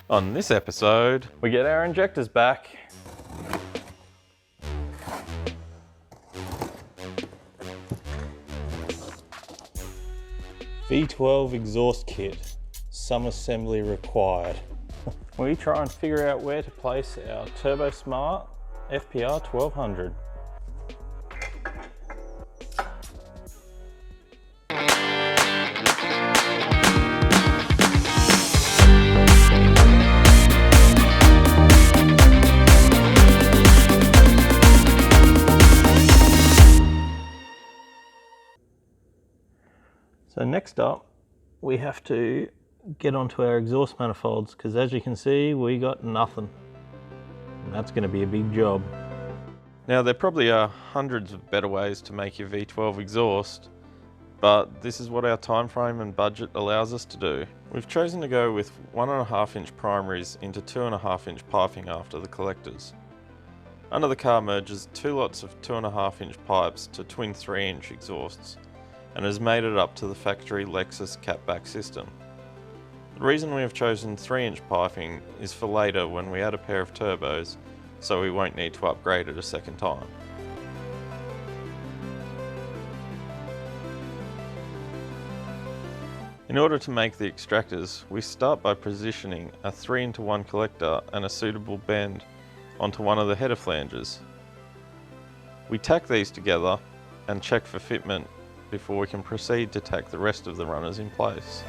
On this episode, we get our injectors back. V12 exhaust kit, some assembly required. We try and figure out where to place our Turbo Smart FPR 1200. So next up, we have to get onto our exhaust manifolds because as you can see, we got nothing. And that's going to be a big job. Now there probably are hundreds of better ways to make your V12 exhaust, but this is what our time frame and budget allows us to do. We've chosen to go with 1.5 inch primaries into 2.5 inch piping after the collectors. Under the car merges 2 lots of 2.5 inch pipes to twin 3 inch exhausts, and has made it up to the factory Lexus catback system. The reason we have chosen 3 inch piping is for later when we add a pair of turbos, so we won't need to upgrade it a second time. In order to make the extractors, we start by positioning a 3-into-1 collector and a suitable bend onto one of the header flanges. We tack these together and check for fitment before we can proceed to tack the rest of the runners in place.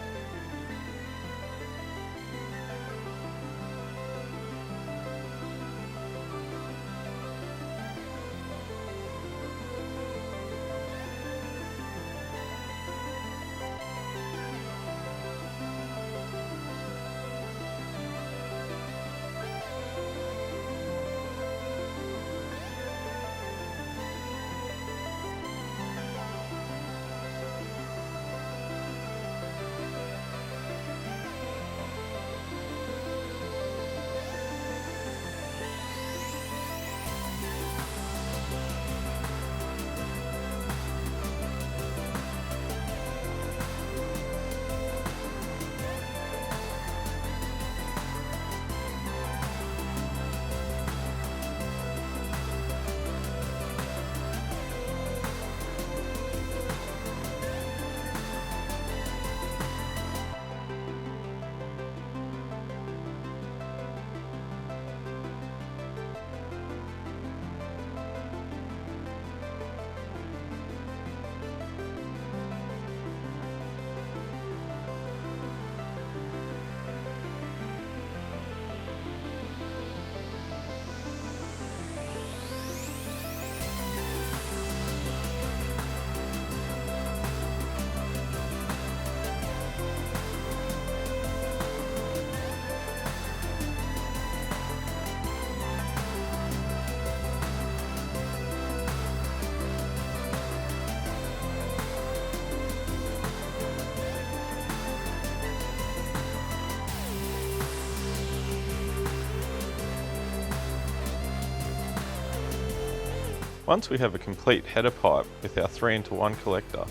Once we have a complete header pipe with our 3-into-1 collector,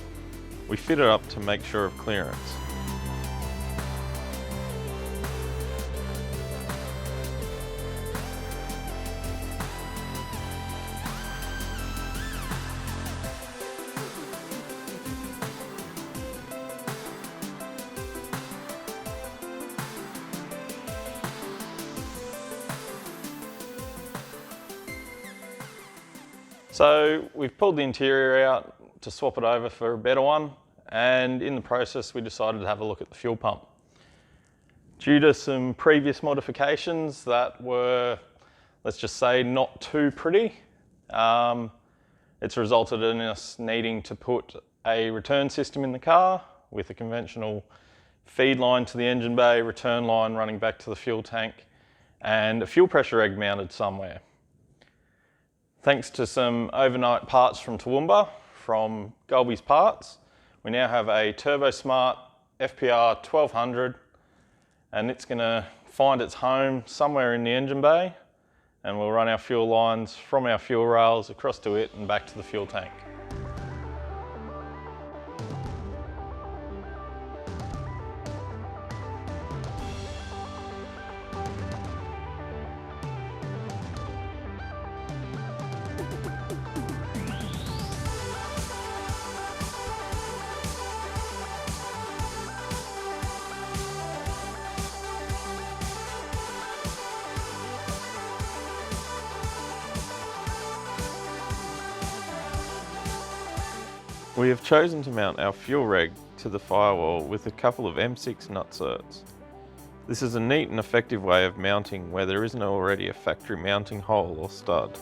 we fit it up to make sure of clearance. So we've pulled the interior out to swap it over for a better one, and in the process we decided to have a look at the fuel pump. Due to some previous modifications that were, let's just say, not too pretty, it's resulted in us needing to put a return system in the car with a conventional feed line to the engine bay, return line running back to the fuel tank, and a fuel pressure reg mounted somewhere. Thanks to some overnight parts from Toowoomba, from Golby's Parts, we now have a Turbo Smart FPR 1200, and it's going to find its home somewhere in the engine bay, and we'll run our fuel lines from our fuel rails across to it and back to the fuel tank. We have chosen to mount our fuel reg to the firewall with a couple of M6 nutserts. This is a neat and effective way of mounting where there isn't already a factory mounting hole or stud.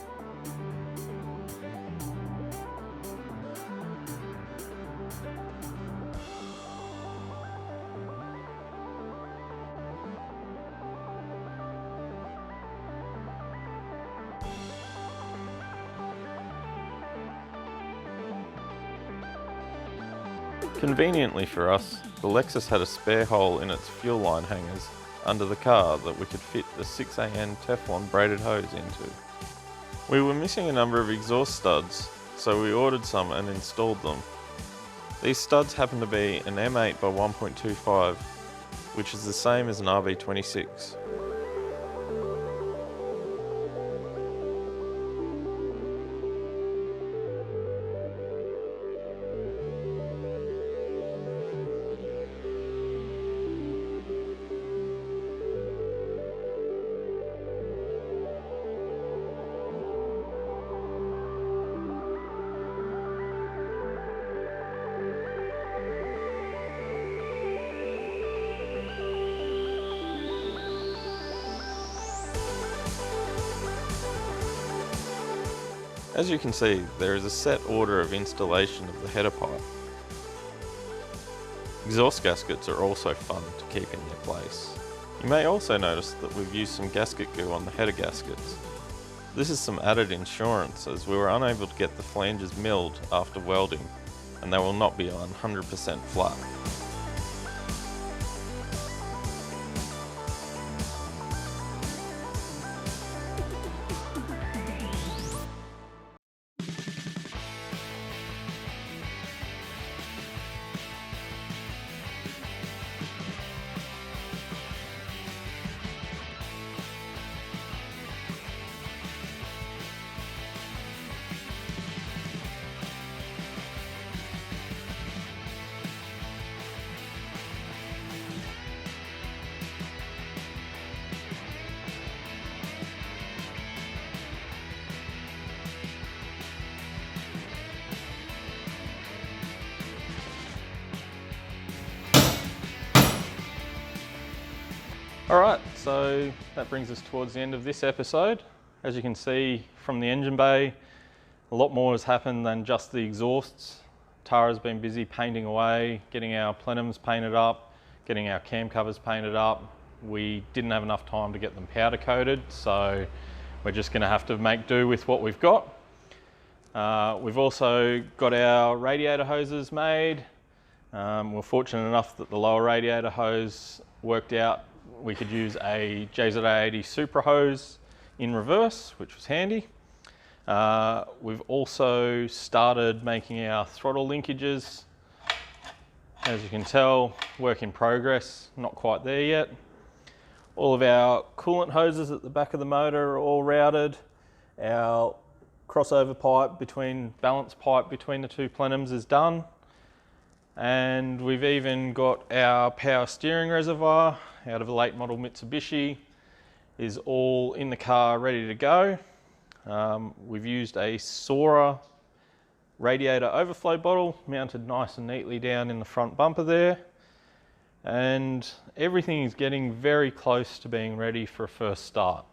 Conveniently for us, the Lexus had a spare hole in its fuel line hangers under the car that we could fit the 6AN Teflon braided hose into. We were missing a number of exhaust studs, so we ordered some and installed them. These studs happen to be an M8 by 1.25, which is the same as an RB26. As you can see, there is a set order of installation of the header pipe. Exhaust gaskets are also fun to keep in their place. You may also notice that we've used some gasket glue on the header gaskets. This is some added insurance as we were unable to get the flanges milled after welding, and they will not be 100% flat. Alright, so that brings us towards the end of this episode. As you can see from the engine bay, a lot more has happened than just the exhausts. Tara's been busy painting away, getting our plenums painted up, getting our cam covers painted up. We didn't have enough time to get them powder coated, so we're just going to have to make do with what we've got. We've also got our radiator hoses made. We're fortunate enough that the lower radiator hose worked out. We could use a gs300 Supra hose in reverse, which was handy. We've also started making our throttle linkages. As you can tell, work in progress, not quite there yet. All of our coolant hoses at the back of the motor are all routed. Our crossover pipe balance pipe between the two plenums is done. And we've even got our power steering reservoir out of a late model Mitsubishi is all in the car ready to go. We've used a Sora radiator overflow bottle mounted nice and neatly down in the front bumper there. And everything is getting very close to being ready for a first start.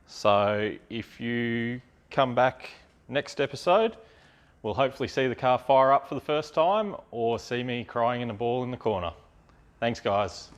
So if you come back next episode, we'll hopefully see the car fire up for the first time or see me crying in a ball in the corner. Thanks guys.